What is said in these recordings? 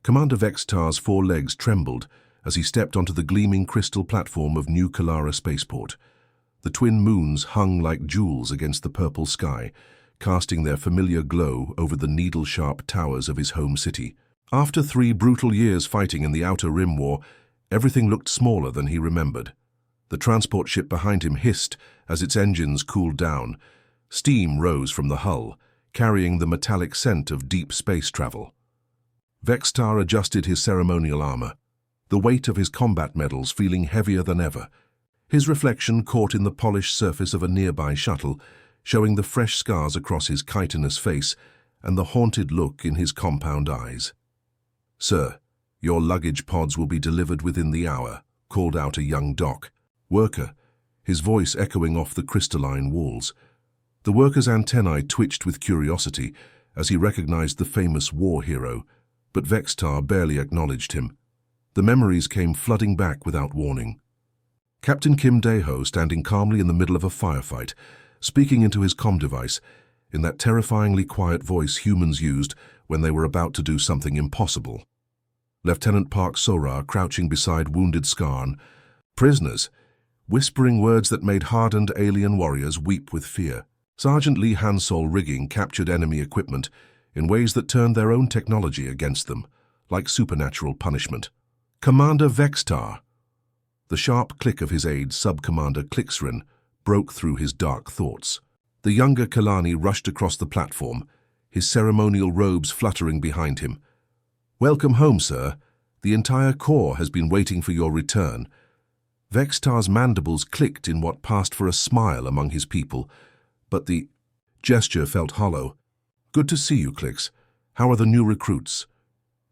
Commander Vextar's 4 legs trembled as he stepped onto the gleaming crystal platform of New Kalara spaceport. The twin moons hung like jewels against the purple sky, casting their familiar glow over the needle-sharp towers of his home city. After 3 brutal years fighting in the Outer Rim War, everything looked smaller than he remembered. The transport ship behind him hissed as its engines cooled down. Steam rose from the hull, carrying the metallic scent of deep space travel. Vextar adjusted his ceremonial armor, the weight of his combat medals feeling heavier than ever. His reflection caught in the polished surface of a nearby shuttle, showing the fresh scars across his chitinous face and the haunted look in his compound eyes. "Sir, your luggage pods will be delivered within the hour," called out a young dock worker, his voice echoing off the crystalline walls. The worker's antennae twitched with curiosity as he recognized the famous war hero, but Vextar barely acknowledged him. The memories came flooding back without warning. Captain Kim Daeho standing calmly in the middle of a firefight, speaking into his comm device, in that terrifyingly quiet voice humans used when they were about to do something impossible. Lieutenant Park Sora crouching beside wounded Skarn, prisoners, whispering words that made hardened alien warriors weep with fear. Sergeant Lee Hansol rigging captured enemy equipment in ways that turned their own technology against them, like supernatural punishment. "Commander Vextar!" The sharp click of his aide, Sub-Commander Klixrin, broke through his dark thoughts. The younger Kalani rushed across the platform, his ceremonial robes fluttering behind him. "Welcome home, sir. The entire Corps has been waiting for your return." Vextar's mandibles clicked in what passed for a smile among his people, but the gesture felt hollow. "Good to see you, Klix. How are the new recruits?"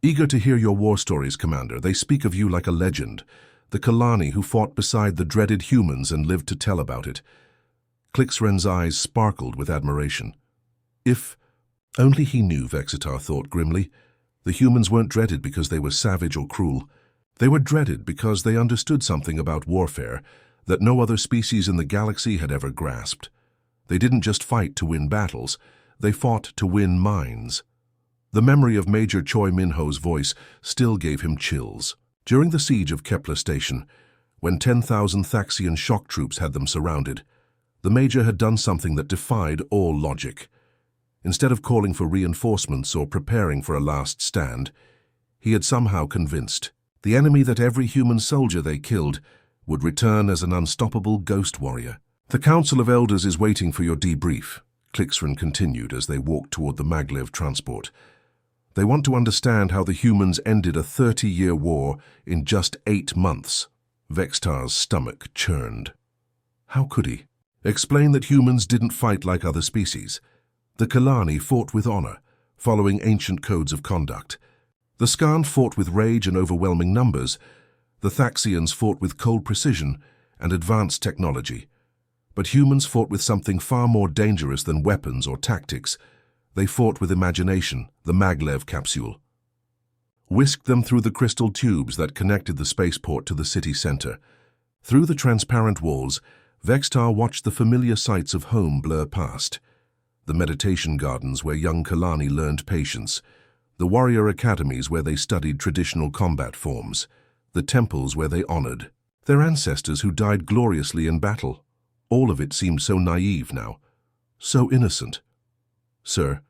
"Eager to hear your war stories, Commander. They speak of you like a legend. The Kalani who fought beside the dreaded humans and lived to tell about it." Klixren's eyes sparkled with admiration. If only he knew, Vextar thought grimly. The humans weren't dreaded because they were savage or cruel. They were dreaded because they understood something about warfare that no other species in the galaxy had ever grasped. They didn't just fight to win battles, they fought to win minds. The memory of Major Choi Minho's voice still gave him chills. During the siege of Kepler Station, when 10,000 Thaxian shock troops had them surrounded, the Major had done something that defied all logic. Instead of calling for reinforcements or preparing for a last stand, he had somehow convinced the enemy that every human soldier they killed would return as an unstoppable ghost warrior. "The Council of Elders is waiting for your debrief," Klixren continued as they walked toward the maglev transport. "They want to understand how the humans ended a 30-year war in just 8 months. Vextar's stomach churned. How could he? Explain that humans didn't fight like other species. The Kalani fought with honor, following ancient codes of conduct. The Skarn fought with rage and overwhelming numbers. The Thaxians fought with cold precision and advanced technology. But humans fought with something far more dangerous than weapons or tactics. They fought with imagination, the maglev capsule. Whisked them through the crystal tubes that connected the spaceport to the city center. Through the transparent walls, Vextar watched the familiar sights of home blur past. The meditation gardens where young Kalani learned patience, the warrior academies where they studied traditional combat forms, the temples where they honored their ancestors who died gloriously in battle. All of it seemed so naive now, so innocent. "Sir,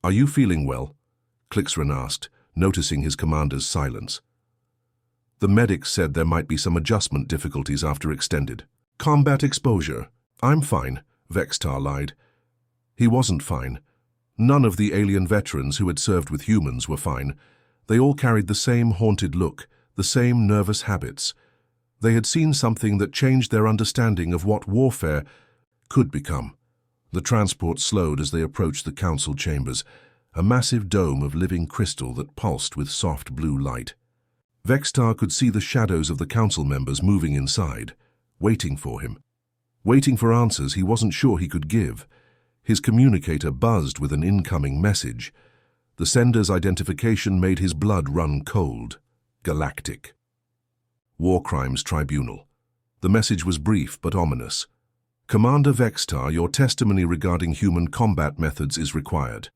are you feeling well?" Klixren asked, noticing his commander's silence. The medic said there might be some adjustment difficulties after extended combat exposure. "I'm fine," Vextar lied. He wasn't fine. None of the alien veterans who had served with humans were fine. They all carried the same haunted look, the same nervous habits. They had seen something that changed their understanding of what warfare could become. The transport slowed as they approached the council chambers, a massive dome of living crystal that pulsed with soft blue light. Vextar could see the shadows of the council members moving inside, waiting for him. Waiting for answers he wasn't sure he could give. His communicator buzzed with an incoming message. The sender's identification made his blood run cold. Galactic War Crimes Tribunal. The message was brief but ominous. "Commander Vextar, your testimony regarding human combat methods is required.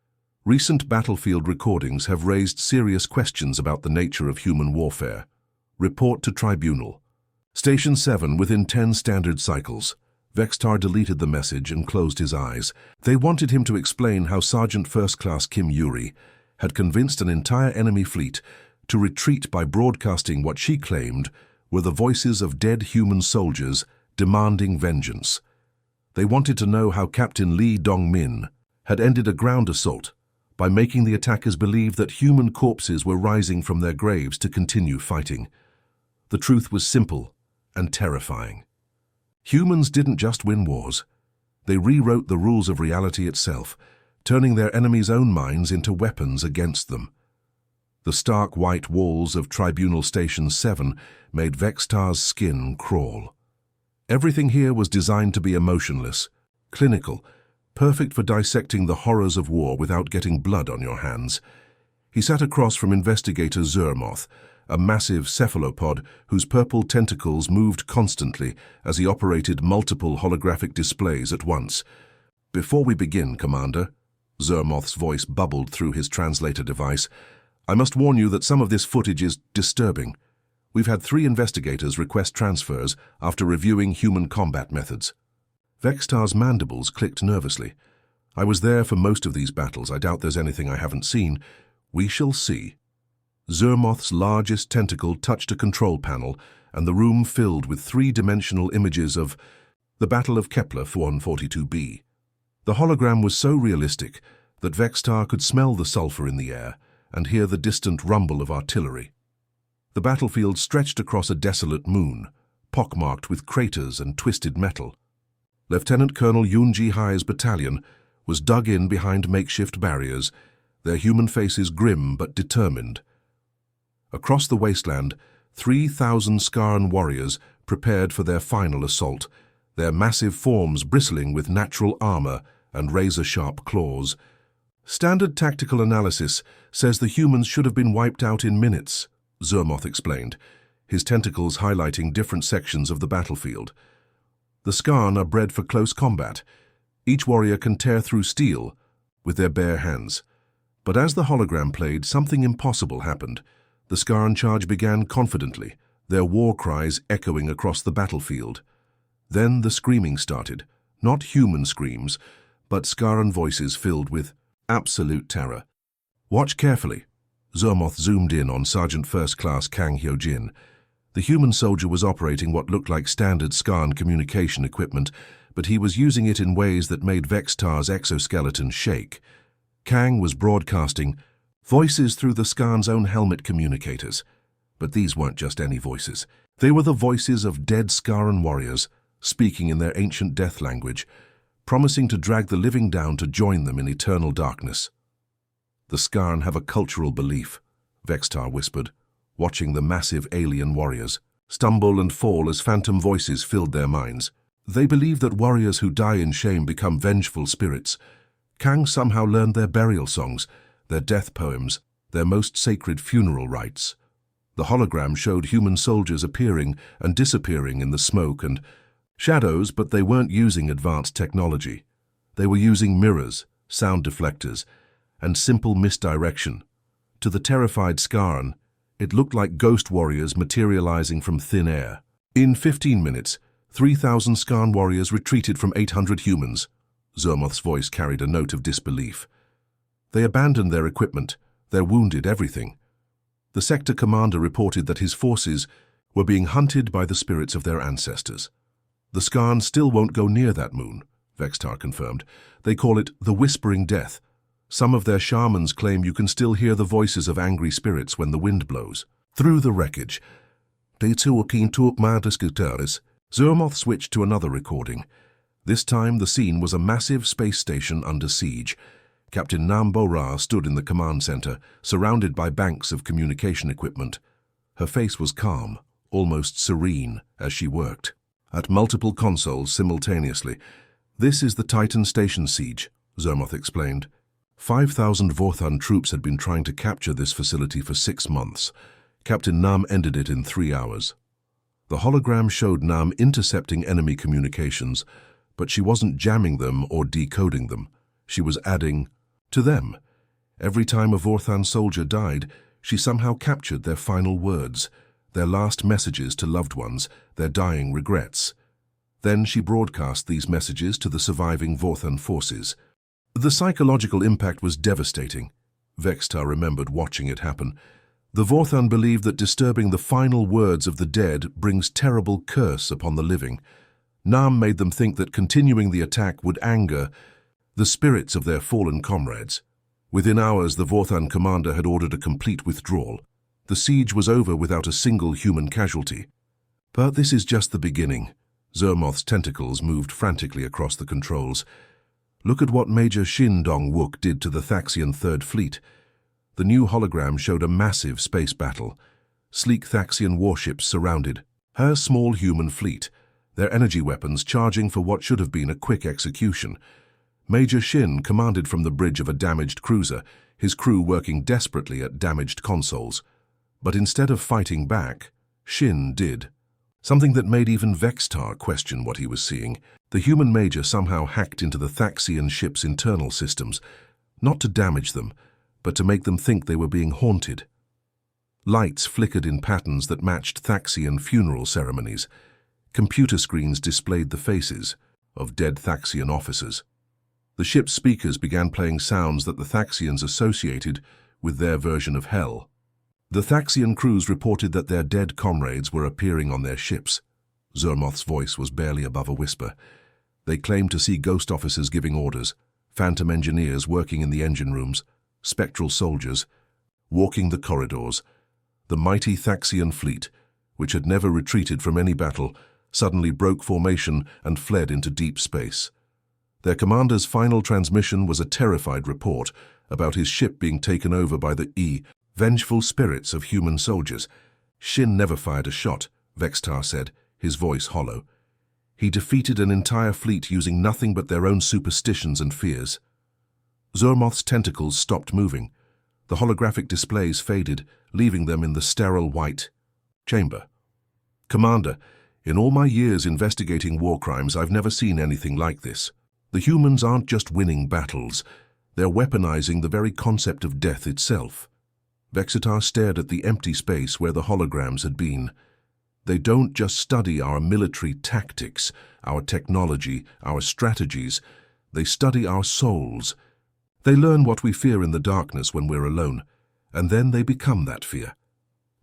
Recent battlefield recordings have raised serious questions about the nature of human warfare. Report to Tribunal. Station 7 within 10 standard cycles. Vextar deleted the message and closed his eyes. They wanted him to explain how Sergeant First Class Kim Yuri had convinced an entire enemy fleet to retreat by broadcasting what she claimed were the voices of dead human soldiers demanding vengeance. They wanted to know how Captain Lee Dong-min had ended a ground assault by making the attackers believe that human corpses were rising from their graves to continue fighting. The truth was simple and terrifying. Humans didn't just win wars. They rewrote the rules of reality itself, turning their enemies' own minds into weapons against them. The stark white walls of Tribunal Station 7 made Vextar's skin crawl. Everything here was designed to be emotionless, clinical, perfect for dissecting the horrors of war without getting blood on your hands. He sat across from Investigator Zermoth, a massive cephalopod whose purple tentacles moved constantly as he operated multiple holographic displays at once. "Before we begin, Commander," Zermoth's voice bubbled through his translator device, "I must warn you that some of this footage is disturbing. We've had 3 investigators request transfers after reviewing human combat methods." Vextar's mandibles clicked nervously. "I was there for most of these battles. I doubt there's anything I haven't seen. We shall see." Zermoth's largest tentacle touched a control panel, and the room filled with 3-dimensional images of the Battle of Kepler 142b. The hologram was so realistic that Vextar could smell the sulfur in the air and hear the distant rumble of artillery. The battlefield stretched across a desolate moon, pockmarked with craters and twisted metal. Lieutenant Colonel Yoon Ji-hai's battalion was dug in behind makeshift barriers, their human faces grim but determined. Across the wasteland, 3,000 Skarn warriors prepared for their final assault, their massive forms bristling with natural armor and razor-sharp claws. "Standard tactical analysis says the humans should have been wiped out in minutes," Zermoth explained, his tentacles highlighting different sections of the battlefield. "The Skarn are bred for close combat. Each warrior can tear through steel with their bare hands. But as the hologram played, something impossible happened. The Skarn charge began confidently, their war cries echoing across the battlefield. Then the screaming started, not human screams, but Skarn voices filled with absolute terror. Watch carefully." Zermoth zoomed in on Sergeant First Class Kang Hyojin. The human soldier was operating what looked like standard Skarn communication equipment, but he was using it in ways that made Vextar's exoskeleton shake. Kang was broadcasting voices through the Skarn's own helmet communicators. But these weren't just any voices. They were the voices of dead Skarn warriors, speaking in their ancient death language, promising to drag the living down to join them in eternal darkness. "The Skarn have a cultural belief," Vextar whispered, watching the massive alien warriors stumble and fall as phantom voices filled their minds. "They believe that warriors who die in shame become vengeful spirits. Kang somehow learned their burial songs, their death poems, their most sacred funeral rites. The hologram showed human soldiers appearing and disappearing in the smoke and shadows, but they weren't using advanced technology. They were using mirrors, sound deflectors, and simple misdirection. To the terrified Skarn, it looked like ghost warriors materializing from thin air. In 15 minutes, 3,000 Skarn warriors retreated from 800 humans. Zermoth's voice carried a note of disbelief. They abandoned their equipment, their wounded, everything. The sector commander reported that his forces were being hunted by the spirits of their ancestors. "The Skarn still won't go near that moon," Vextar confirmed. "They call it the Whispering Death. Some of their shamans claim you can still hear the voices of angry spirits when the wind blows. Through the wreckage." Zermoth switched to another recording. This time the scene was a massive space station under siege. Captain Nam Bo-Ra stood in the command center, surrounded by banks of communication equipment. Her face was calm, almost serene, as she worked at multiple consoles simultaneously. "This is the Titan station siege," Zermoth explained. 5,000 Vorthun troops had been trying to capture this facility for 6 months. Captain Nam ended it in 3 hours. The hologram showed Nam intercepting enemy communications, but she wasn't jamming them or decoding them. She was adding to them. Every time a Vorthan soldier died, she somehow captured their final words, their last messages to loved ones, their dying regrets. Then she broadcast these messages to the surviving Vorthan forces. The psychological impact was devastating. Vextar remembered watching it happen. The Vorthan believed that disturbing the final words of the dead brings terrible curse upon the living. Nam made them think that continuing the attack would anger the spirits of their fallen comrades. Within hours, the Vorthan commander had ordered a complete withdrawal. The siege was over without a single human casualty. But this is just the beginning. Zermoth's tentacles moved frantically across the controls. Look at what Major Shin Dong-wook did to the Thaxian Third Fleet. The new hologram showed a massive space battle. Sleek Thaxian warships surrounded her small human fleet, their energy weapons charging for what should have been a quick execution. Major Shin commanded from the bridge of a damaged cruiser, his crew working desperately at damaged consoles. But instead of fighting back, Shin did. Something that made even Vextar question what he was seeing. The human major somehow hacked into the Thaxian ship's internal systems, not to damage them, but to make them think they were being haunted. Lights flickered in patterns that matched Thaxian funeral ceremonies. Computer screens displayed the faces of dead Thaxian officers. The ship's speakers began playing sounds that the Thaxians associated with their version of hell. The Thaxian crews reported that their dead comrades were appearing on their ships. Zermoth's voice was barely above a whisper. They claimed to see ghost officers giving orders, phantom engineers working in the engine rooms, spectral soldiers walking the corridors. The mighty Thaxian fleet, which had never retreated from any battle, suddenly broke formation and fled into deep space. Their commander's final transmission was a terrified report about his ship being taken over by the vengeful spirits of human soldiers. Shin never fired a shot, Vextar said, his voice hollow. He defeated an entire fleet using nothing but their own superstitions and fears. Zermoth's tentacles stopped moving. The holographic displays faded, leaving them in the sterile white chamber. Commander, in all my years investigating war crimes, I've never seen anything like this. The humans aren't just winning battles, they're weaponizing the very concept of death itself. Vextar stared at the empty space where the holograms had been. They don't just study our military tactics, our technology, our strategies. They study our souls. They learn what we fear in the darkness when we're alone, and then they become that fear.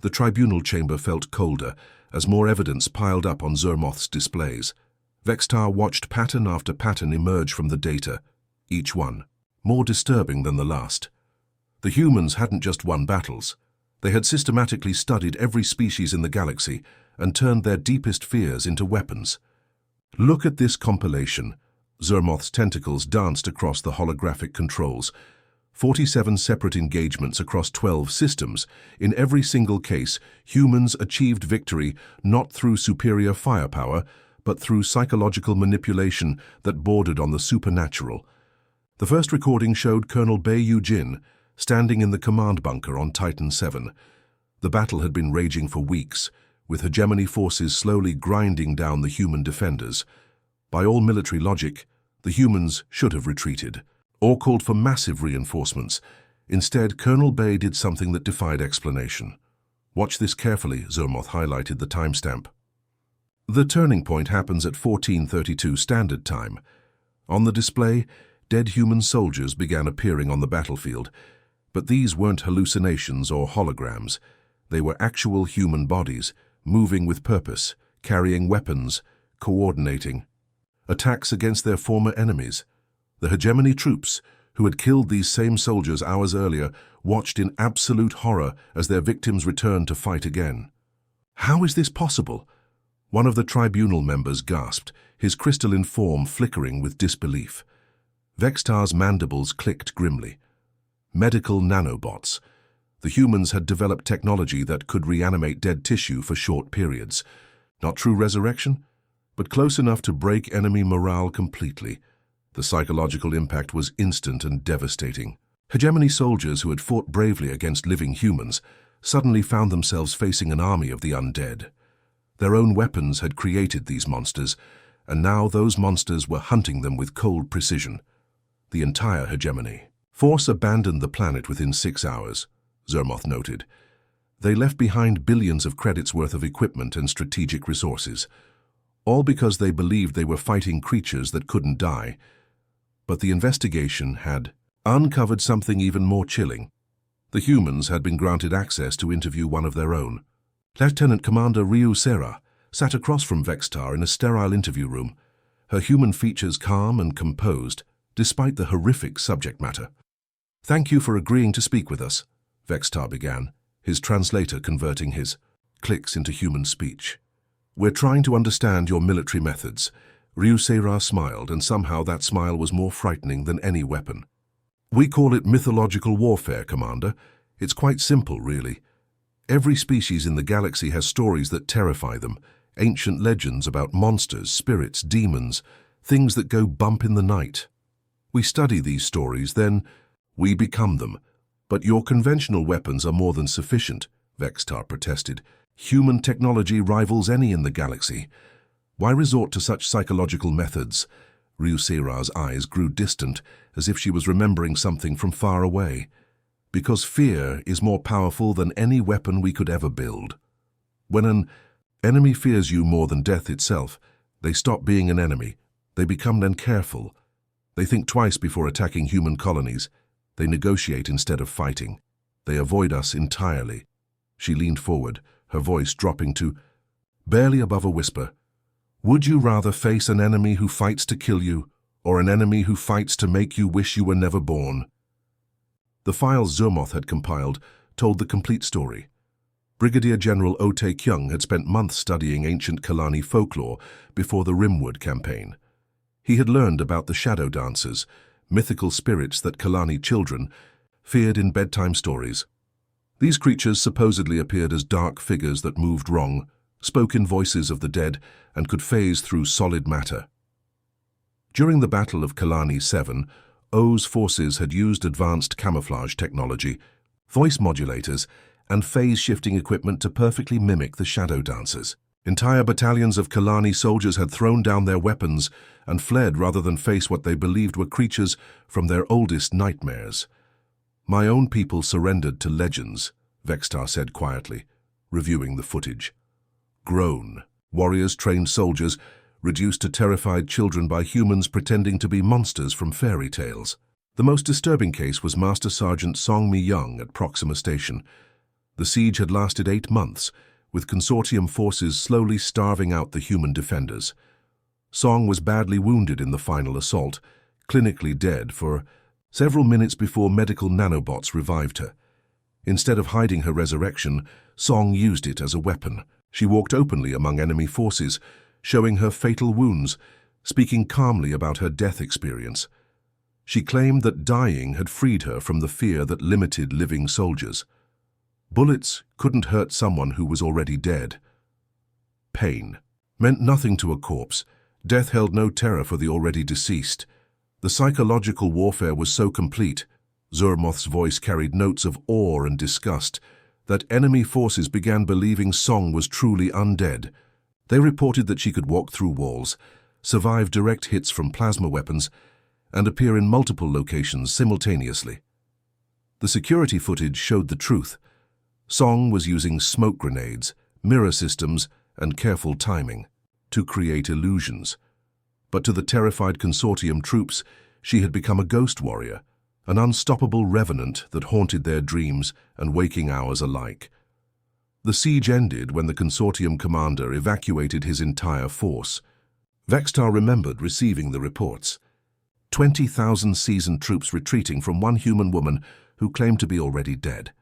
The tribunal chamber felt colder as more evidence piled up on Zermoth's displays. Vextar watched pattern after pattern emerge from the data, each one more disturbing than the last. The humans hadn't just won battles. They had systematically studied every species in the galaxy and turned their deepest fears into weapons. Look at this compilation. Zermoth's tentacles danced across the holographic controls. 47 separate engagements across 12 systems. In every single case, humans achieved victory not through superior firepower, but through psychological manipulation that bordered on the supernatural. The first recording showed Colonel Bei Jin standing in the command bunker on Titan 7. The battle had been raging for weeks, with hegemony forces slowly grinding down the human defenders. By all military logic, the humans should have retreated, or called for massive reinforcements. Instead, Colonel Bei did something that defied explanation. Watch this carefully, Zermoth highlighted the timestamp. The turning point happens at 14:32 Standard Time. On the display, dead human soldiers began appearing on the battlefield, but these weren't hallucinations or holograms. They were actual human bodies, moving with purpose, carrying weapons, coordinating attacks against their former enemies. The hegemony troops, who had killed these same soldiers hours earlier, watched in absolute horror as their victims returned to fight again. How is this possible? One of the tribunal members gasped, his crystalline form flickering with disbelief. Vextar's mandibles clicked grimly. Medical nanobots. The humans had developed technology that could reanimate dead tissue for short periods. Not true resurrection, but close enough to break enemy morale completely. The psychological impact was instant and devastating. Hegemony soldiers who had fought bravely against living humans suddenly found themselves facing an army of the undead. Their own weapons had created these monsters, and now those monsters were hunting them with cold precision. The entire hegemony Force abandoned the planet within 6 hours, Zermoth noted. They left behind billions of credits worth of equipment and strategic resources, all because they believed they were fighting creatures that couldn't die. But the investigation had uncovered something even more chilling. The humans had been granted access to interview one of their own. Lieutenant Commander Ryu Sera sat across from Vextar in a sterile interview room, her human features calm and composed, despite the horrific subject matter. "Thank you for agreeing to speak with us," Vextar began, his translator converting his clicks into human speech. "We're trying to understand your military methods." Ryu Sera smiled, and somehow that smile was more frightening than any weapon. "We call it mythological warfare, Commander. It's quite simple, really. Every species in the galaxy has stories that terrify them, ancient legends about monsters, spirits, demons, things that go bump in the night. We study these stories, then we become them. But your conventional weapons are more than sufficient," Vextar protested. "Human technology rivals any in the galaxy. Why resort to such psychological methods?" Ryu Sera's eyes grew distant, as if she was remembering something from far away. "Because fear is more powerful than any weapon we could ever build. When an enemy fears you more than death itself, they stop being an enemy. They become then careful. They think twice before attacking human colonies. They negotiate instead of fighting. They avoid us entirely." She leaned forward, her voice dropping to barely above a whisper. "Would you rather face an enemy who fights to kill you, or an enemy who fights to make you wish you were never born?" The files Zermoth had compiled told the complete story. Brigadier General Ote Kyung had spent months studying ancient Kalani folklore before the Rimwood campaign. He had learned about the shadow dancers, mythical spirits that Kalani children feared in bedtime stories. These creatures supposedly appeared as dark figures that moved wrong, spoke in voices of the dead, and could phase through solid matter. During the Battle of Kalani 7, O's forces had used advanced camouflage technology, voice modulators, and phase-shifting equipment to perfectly mimic the shadow dancers. Entire battalions of Kalani soldiers had thrown down their weapons and fled rather than face what they believed were creatures from their oldest nightmares. "My own people surrendered to legends," Vextar said quietly, reviewing the footage. "Grown, warriors trained soldiers, reduced to terrified children by humans pretending to be monsters from fairy tales." The most disturbing case was Master Sergeant Song Mi-young at Proxima Station. The siege had lasted 8 months, with consortium forces slowly starving out the human defenders. Song was badly wounded in the final assault, clinically dead for several minutes before medical nanobots revived her. Instead of hiding her resurrection, Song used it as a weapon. She walked openly among enemy forces, showing her fatal wounds, speaking calmly about her death experience. She claimed that dying had freed her from the fear that limited living soldiers. Bullets couldn't hurt someone who was already dead. Pain meant nothing to a corpse. Death held no terror for the already deceased. The psychological warfare was so complete, Zermoth's voice carried notes of awe and disgust, that enemy forces began believing Song was truly undead. They reported that she could walk through walls, survive direct hits from plasma weapons, and appear in multiple locations simultaneously. The security footage showed the truth. Song was using smoke grenades, mirror systems, and careful timing to create illusions. But to the terrified consortium troops, she had become a ghost warrior, an unstoppable revenant that haunted their dreams and waking hours alike. The siege ended when the consortium commander evacuated his entire force. Vextar remembered receiving the reports. 20,000 seasoned troops retreating from one human woman who claimed to be already dead.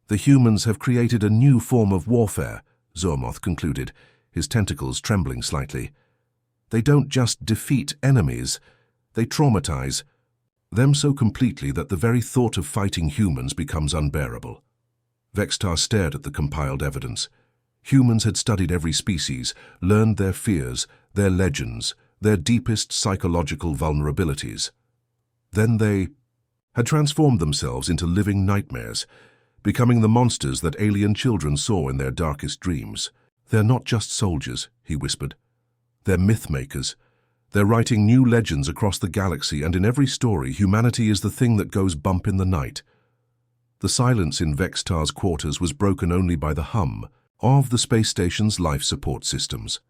"The humans have created a new form of warfare," Zermoth concluded, his tentacles trembling slightly. "They don't just defeat enemies, they traumatize them so completely that the very thought of fighting humans becomes unbearable." Vextar stared at the compiled evidence. Humans had studied every species, learned their fears, their legends, their deepest psychological vulnerabilities. Then they had transformed themselves into living nightmares, becoming the monsters that alien children saw in their darkest dreams. "They're not just soldiers," he whispered. "They're myth makers. They're writing new legends across the galaxy, and in every story, humanity is the thing that goes bump in the night. The silence in Vextar's quarters was broken only by the hum of the space station's life support systems.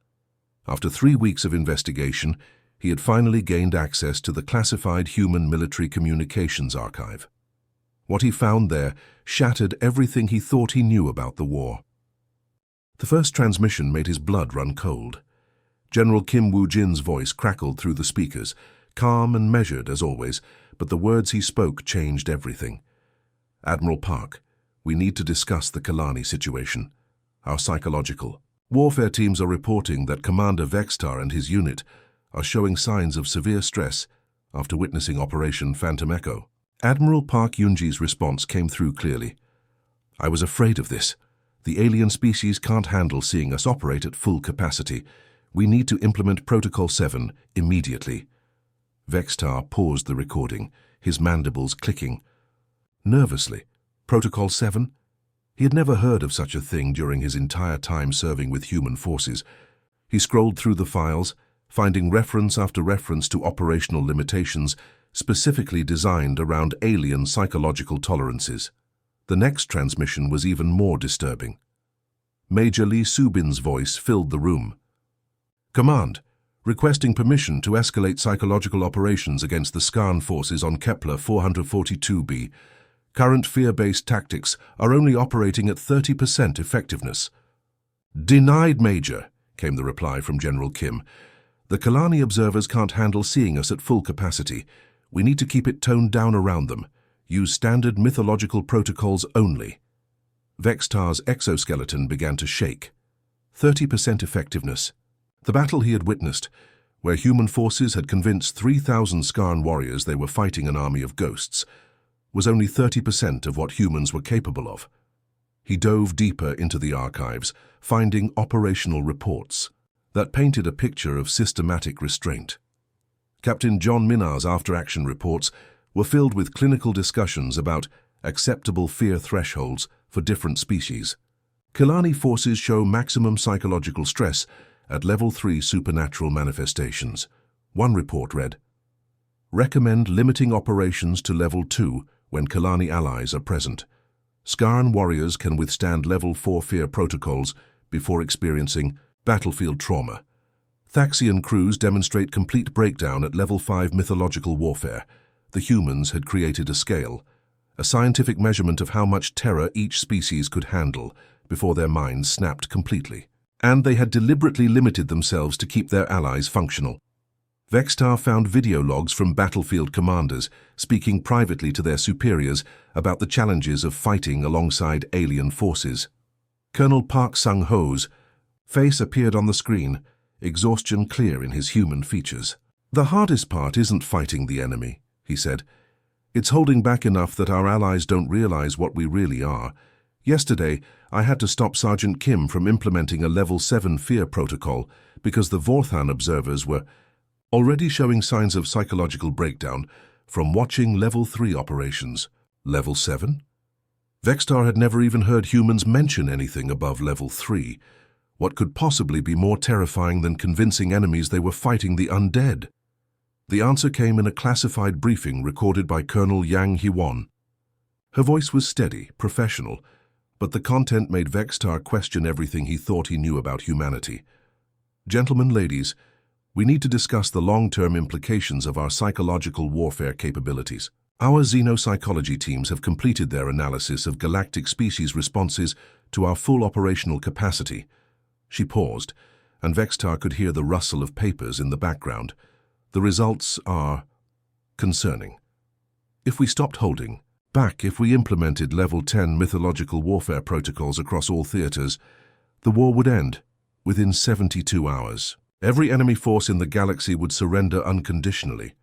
After 3 weeks of investigation, he had finally gained access to the classified human military communications archive. What he found there shattered everything he thought he knew about the war. The first transmission made his blood run cold. General Kim Woo-jin's voice crackled through the speakers, calm and measured as always, but the words he spoke changed everything. Admiral Park, we need to discuss the Kalani situation. Our psychological warfare teams are reporting that Commander Vextar and his unit are showing signs of severe stress after witnessing Operation Phantom Echo. Admiral Park Yoonji's response came through clearly. I was afraid of this. The alien species can't handle seeing us operate at full capacity. We need to implement Protocol 7 immediately. Vextar paused the recording, his mandibles clicking. Nervously, Protocol 7? He had never heard of such a thing during his entire time serving with human forces. He scrolled through the files, finding reference after reference to operational limitations specifically designed around alien psychological tolerances. The next transmission was even more disturbing. Major Lee Subin's voice filled the room. Command, requesting permission to escalate psychological operations against the Skarn forces on Kepler 442b. Current fear-based tactics are only operating at 30% effectiveness. Denied, Major, came the reply from General Kim. The Kalani observers can't handle seeing us at full capacity. We need to keep it toned down around them. Use standard mythological protocols only. Vextar's exoskeleton began to shake. 30% effectiveness. The battle he had witnessed, where human forces had convinced 3,000 Skarn warriors they were fighting an army of ghosts, was only 30% of what humans were capable of. He dove deeper into the archives, finding operational reports that painted a picture of systematic restraint. Captain John Minar's after-action reports were filled with clinical discussions about acceptable fear thresholds for different species. Kalani forces show maximum psychological stress at Level 3 supernatural manifestations. One report read, recommend limiting operations to Level 2 when Kalani allies are present. Skarn warriors can withstand Level 4 fear protocols before experiencing battlefield trauma. Thaxian crews demonstrate complete breakdown at Level 5 mythological warfare. The humans had created a scale, a scientific measurement of how much terror each species could handle before their minds snapped completely. And they had deliberately limited themselves to keep their allies functional. Vextar found video logs from battlefield commanders speaking privately to their superiors about the challenges of fighting alongside alien forces. Colonel Park Sung-ho's face appeared on the screen, exhaustion clear in his human features. The hardest part isn't fighting the enemy, he said. It's holding back enough that our allies don't realize what we really are. Yesterday, I had to stop Sergeant Kim from implementing a Level 7 fear protocol because the Vorthan observers were already showing signs of psychological breakdown from watching Level 3 operations. Level 7? Vextar had never even heard humans mention anything above Level 3. What could possibly be more terrifying than convincing enemies they were fighting the undead? The answer came in a classified briefing recorded by Colonel Yang Hee-won. Her voice was steady, professional, but the content made Vextar question everything he thought he knew about humanity. Gentlemen, ladies, we need to discuss the long-term implications of our psychological warfare capabilities. Our xenopsychology teams have completed their analysis of galactic species responses to our full operational capacity. She paused, and Vextar could hear the rustle of papers in the background. The results are concerning. If we stopped holding back, if we implemented Level 10 mythological warfare protocols across all theaters, the war would end within 72 hours. Every enemy force in the galaxy would surrender unconditionally.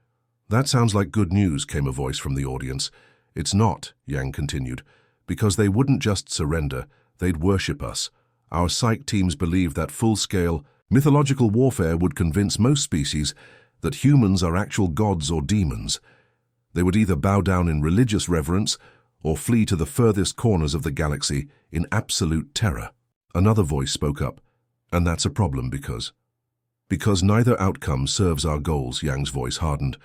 That sounds like good news, came a voice from the audience. It's not, Yang continued, because they wouldn't just surrender, they'd worship us. Our psych teams believe that full-scale mythological warfare would convince most species that humans are actual gods or demons. They would either bow down in religious reverence or flee to the furthest corners of the galaxy in absolute terror. Another voice spoke up, and that's a problem because Because neither outcome serves our goals, Yang's voice hardened.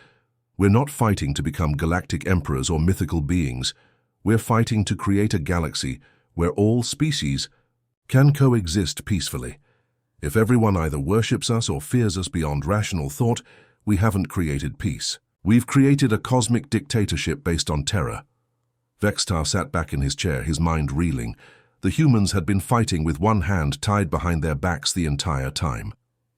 We're not fighting to become galactic emperors or mythical beings. We're fighting to create a galaxy where all species can coexist peacefully. If everyone either worships us or fears us beyond rational thought, we haven't created peace. We've created a cosmic dictatorship based on terror. Vextar sat back in his chair, his mind reeling. The humans had been fighting with one hand tied behind their backs the entire time.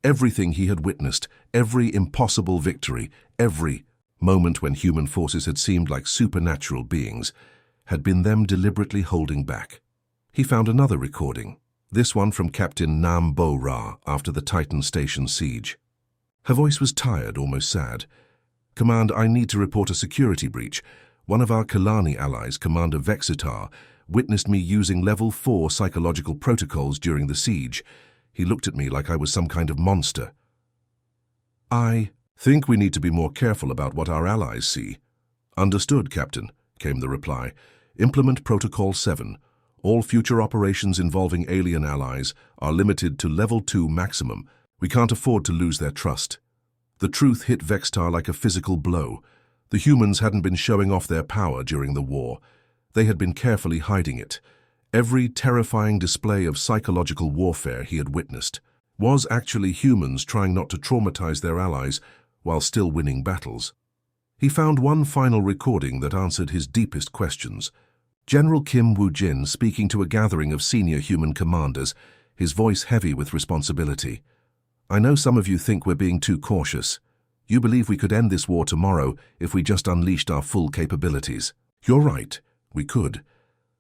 Everything he had witnessed, every impossible victory, every moment when human forces had seemed like supernatural beings, had been them deliberately holding back. He found another recording, this one from Captain Nam Bo Ra after the Titan Station siege. Her voice was tired, almost sad. "Command, I need to report a security breach. One of our Kalani allies, Commander Vexitar, witnessed me using Level 4 psychological protocols during the siege. He looked at me like I was some kind of monster." "I think we need to be more careful about what our allies see." "Understood, Captain," came the reply. "Implement Protocol 7. All future operations involving alien allies are limited to Level 2 maximum. We can't afford to lose their trust." The truth hit Vextar like a physical blow. The humans hadn't been showing off their power during the war. They had been carefully hiding it. Every terrifying display of psychological warfare he had witnessed was actually humans trying not to traumatize their allies while still winning battles. He found one final recording that answered his deepest questions. General Kim Woo-jin speaking to a gathering of senior human commanders, his voice heavy with responsibility. "I know some of you think we're being too cautious. You believe we could end this war tomorrow if we just unleashed our full capabilities. You're right, we could.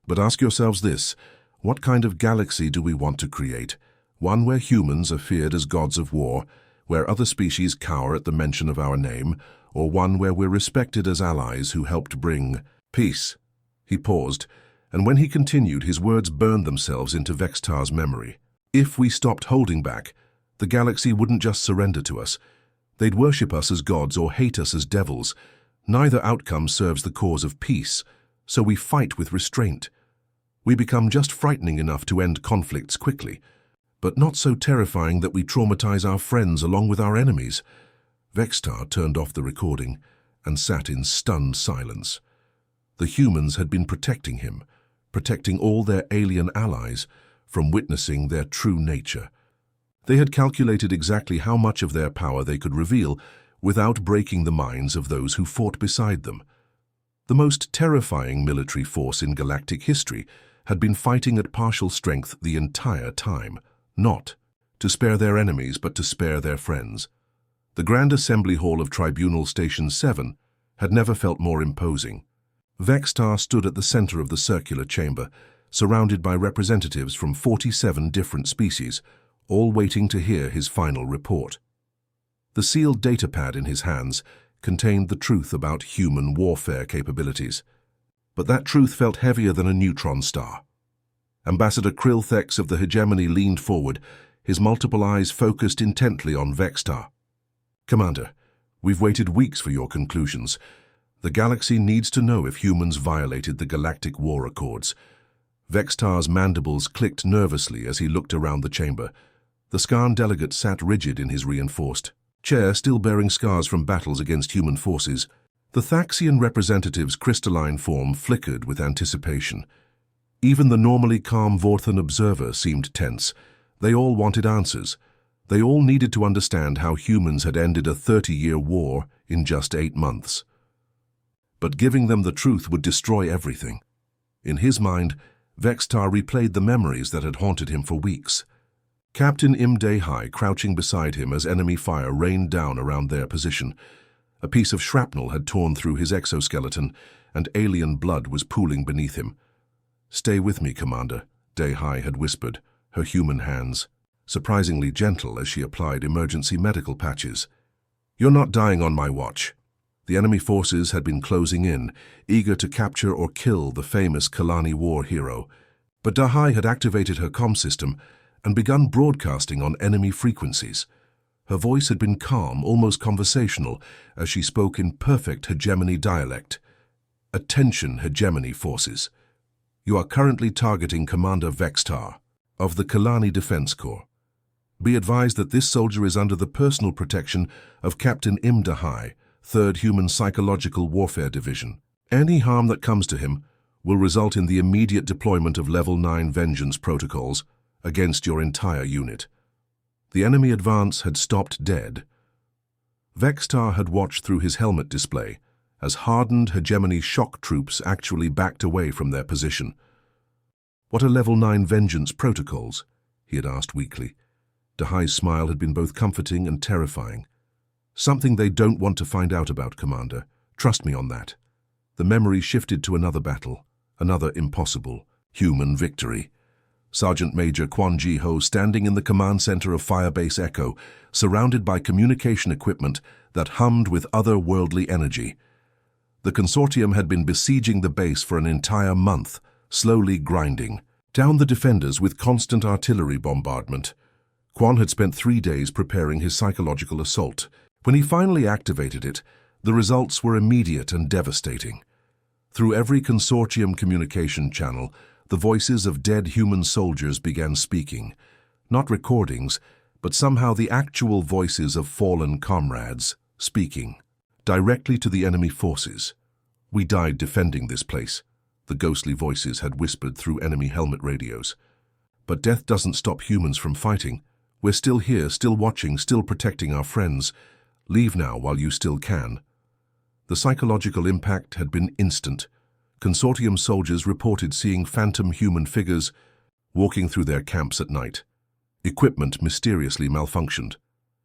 But ask yourselves this: what kind of galaxy do we want to create? One where humans are feared as gods of war, where other species cower at the mention of our name, or one where we're respected as allies who helped bring peace?" He paused, and when he continued, his words burned themselves into Vextar's memory. If we stopped holding back, the galaxy wouldn't just surrender to us. They'd worship us as gods or hate us as devils. Neither outcome serves the cause of peace, so we fight with restraint. We become just frightening enough to end conflicts quickly, but not so terrifying that we traumatize our friends along with our enemies. Vextar turned off the recording and sat in stunned silence. The humans had been protecting him, protecting all their alien allies from witnessing their true nature. They had calculated exactly how much of their power they could reveal without breaking the minds of those who fought beside them. The most terrifying military force in galactic history had been fighting at partial strength the entire time, not to spare their enemies but to spare their friends. The Grand Assembly Hall of Tribunal Station 7 had never felt more imposing. Vextar stood at the center of the circular chamber, surrounded by representatives from 47 different species, all waiting to hear his final report. The sealed datapad in his hands contained the truth about human warfare capabilities. But that truth felt heavier than a neutron star. Ambassador Krillthex of the Hegemony leaned forward, his multiple eyes focused intently on Vextar. "Commander, we've waited weeks for your conclusions. The galaxy needs to know if humans violated the Galactic War Accords." Vextar's mandibles clicked nervously as he looked around the chamber. The Skarn delegate sat rigid in his reinforced chair, still bearing scars from battles against human forces. The Thaxian representative's crystalline form flickered with anticipation. Even the normally calm Vorthan observer seemed tense. They all wanted answers. They all needed to understand how humans had ended a 30-year war in just 8 months. But giving them the truth would destroy everything. In his mind, Vextar replayed the memories that had haunted him for weeks. Captain Imdahai crouching beside him as enemy fire rained down around their position. A piece of shrapnel had torn through his exoskeleton, and alien blood was pooling beneath him. "Stay with me, Commander," Dahai had whispered, her human hands surprisingly gentle as she applied emergency medical patches. "You're not dying on my watch." The enemy forces had been closing in, eager to capture or kill the famous Kalani War hero. But Dahai had activated her comm system and begun broadcasting on enemy frequencies. Her voice had been calm, almost conversational, as she spoke in perfect hegemony dialect. "Attention, hegemony forces. You are currently targeting Commander Vextar of the Kalani Defense Corps. Be advised that this soldier is under the personal protection of Captain Imdahai, 3rd Human Psychological Warfare Division. Any harm that comes to him will result in the immediate deployment of Level 9 Vengeance protocols against your entire unit. The enemy advance had stopped dead. Vextar had watched through his helmet display as hardened hegemony shock troops actually backed away from their position. "What are Level 9 Vengeance protocols?" he had asked weakly. Dahai's smile had been both comforting and terrifying. "Something they don't want to find out about, Commander. Trust me on that." The memory shifted to another battle, another impossible, human victory. Sergeant Major Quan Ji-ho standing in the command center of Firebase Echo, surrounded by communication equipment that hummed with otherworldly energy. The consortium had been besieging the base for an entire month, slowly grinding down the defenders with constant artillery bombardment. Quan had spent 3 days preparing his psychological assault. When he finally activated it, the results were immediate and devastating. Through every consortium communication channel, the voices of dead human soldiers began speaking. Not recordings, but somehow the actual voices of fallen comrades, speaking directly to the enemy forces. "We died defending this place," the ghostly voices had whispered through enemy helmet radios. "But death doesn't stop humans from fighting. We're still here, still watching, still protecting our friends. Leave now while you still can." The psychological impact had been instant. Consortium soldiers reported seeing phantom human figures walking through their camps at night. Equipment mysteriously malfunctioned.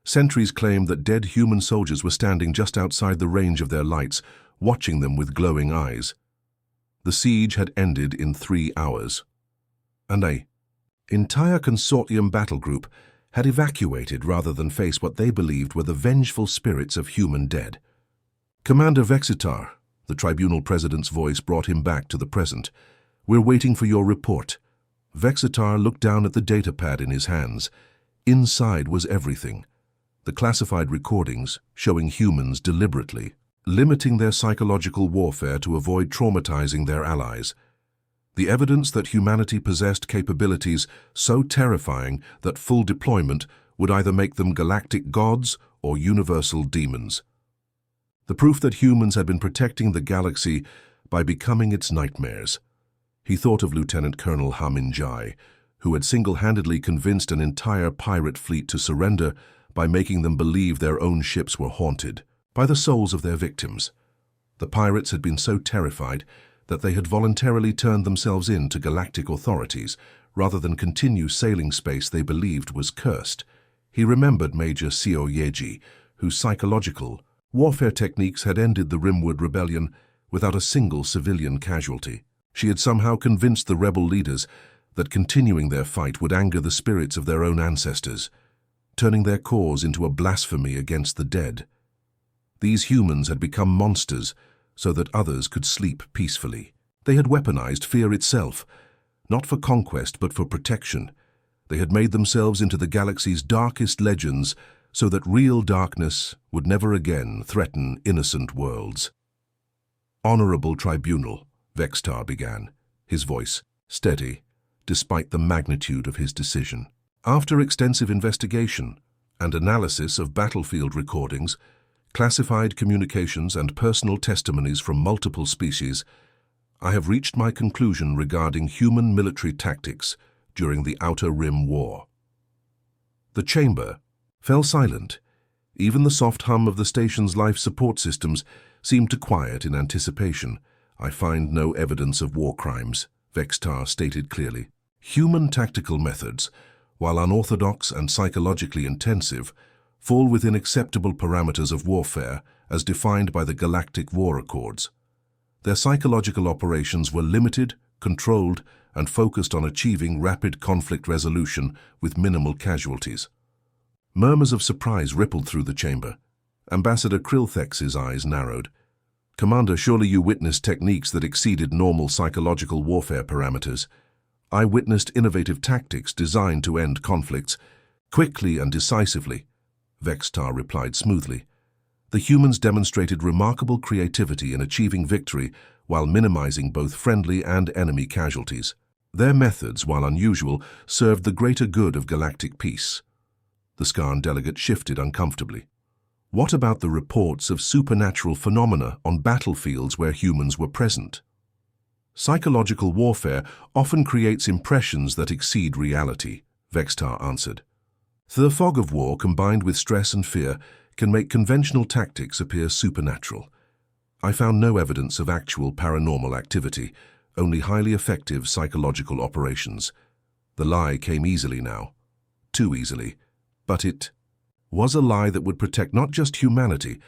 Sentries claimed that dead human soldiers were standing just outside the range of their lights, watching them with glowing eyes. The siege had ended in 3 hours. And an entire consortium battle group had evacuated rather than face what they believed were the vengeful spirits of human dead. "Commander Vexitar," the tribunal president's voice brought him back to the present. "We're waiting for your report." Vexitar looked down at the datapad in his hands. Inside was everything. The classified recordings showing humans deliberately limiting their psychological warfare to avoid traumatizing their allies. The evidence that humanity possessed capabilities so terrifying that full deployment would either make them galactic gods or universal demons. The proof that humans had been protecting the galaxy by becoming its nightmares. He thought of Lieutenant Colonel Hamin Jai, who had single-handedly convinced an entire pirate fleet to surrender by making them believe their own ships were haunted by the souls of their victims. The pirates had been so terrified that they had voluntarily turned themselves in to galactic authorities rather than continue sailing space they believed was cursed. He remembered Major Seo Yeji, whose psychological warfare techniques had ended the Rimwood Rebellion without a single civilian casualty. She had somehow convinced the rebel leaders that continuing their fight would anger the spirits of their own ancestors, turning their cause into a blasphemy against the dead. These humans had become monsters so that others could sleep peacefully. They had weaponized fear itself, not for conquest but for protection. They had made themselves into the galaxy's darkest legends so that real darkness would never again threaten innocent worlds. "Honorable Tribunal," Vextar began, his voice steady, despite the magnitude of his decision. "After extensive investigation and analysis of battlefield recordings, classified communications and personal testimonies from multiple species, I have reached my conclusion regarding human military tactics during the Outer Rim War." The chamber fell silent. Even the soft hum of the station's life support systems seemed to quiet in anticipation. "I find no evidence of war crimes," Vextar stated clearly. "Human tactical methods, while unorthodox and psychologically intensive, fall within acceptable parameters of warfare as defined by the Galactic War Accords. Their psychological operations were limited, controlled, and focused on achieving rapid conflict resolution with minimal casualties." Murmurs of surprise rippled through the chamber. Ambassador Krilthex's eyes narrowed. "Commander, surely you witnessed techniques that exceeded normal psychological warfare parameters." "I witnessed innovative tactics designed to end conflicts quickly and decisively," Vextar replied smoothly. "The humans demonstrated remarkable creativity in achieving victory while minimizing both friendly and enemy casualties. Their methods, while unusual, served the greater good of galactic peace." The Skarn delegate shifted uncomfortably. What about the reports of supernatural phenomena on battlefields where humans were present? Psychological warfare often creates impressions that exceed reality, Vextar answered. The fog of war combined with stress and fear can make conventional tactics appear supernatural. I found no evidence of actual paranormal activity, only highly effective psychological operations. The lie came easily now. Too easily. But it was a lie that would protect not just humanity,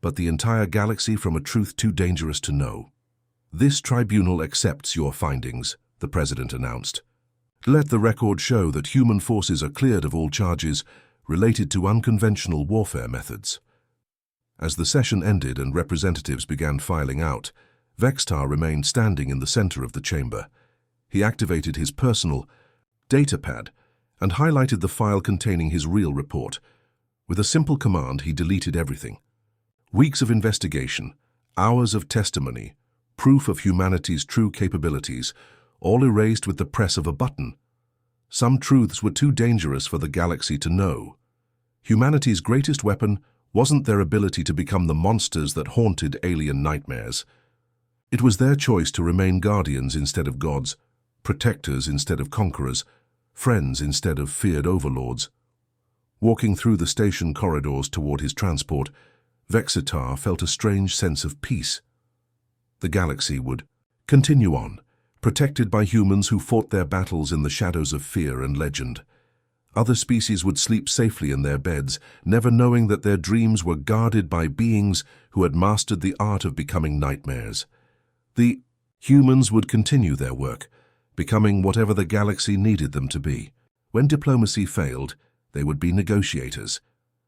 but the entire galaxy from a truth too dangerous to know. This tribunal accepts your findings, the President announced. Let the record show that human forces are cleared of all charges related to unconventional warfare methods. As the session ended and representatives began filing out, Vextar remained standing in the center of the chamber. He activated his personal datapad and highlighted the file containing his real report. With a simple command, he deleted everything. Weeks of investigation, hours of testimony, proof of humanity's true capabilities, all erased with the press of a button. Some truths were too dangerous for the galaxy to know. Humanity's greatest weapon wasn't their ability to become the monsters that haunted alien nightmares. It was their choice to remain guardians instead of gods, protectors instead of conquerors, friends instead of feared overlords. Walking through the station corridors toward his transport, Vexitar felt a strange sense of peace. The galaxy would continue on, protected by humans who fought their battles in the shadows of fear and legend. Other species would sleep safely in their beds, never knowing that their dreams were guarded by beings who had mastered the art of becoming nightmares. The humans would continue their work, becoming whatever the galaxy needed them to be. When diplomacy failed, they would be negotiators.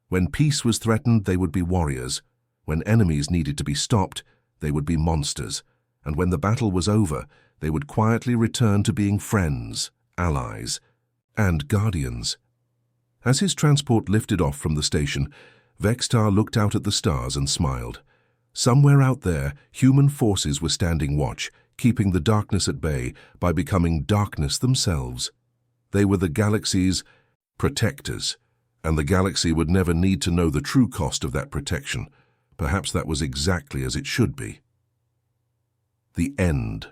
When peace was threatened, they would be warriors. When enemies needed to be stopped, they would be monsters. And when the battle was over, they would quietly return to being friends, allies, and guardians. As his transport lifted off from the station, Vextar looked out at the stars and smiled. Somewhere out there, human forces were standing watch, keeping the darkness at bay by becoming darkness themselves. They were the galaxy's protectors, and the galaxy would never need to know the true cost of that protection. Perhaps that was exactly as it should be. The end.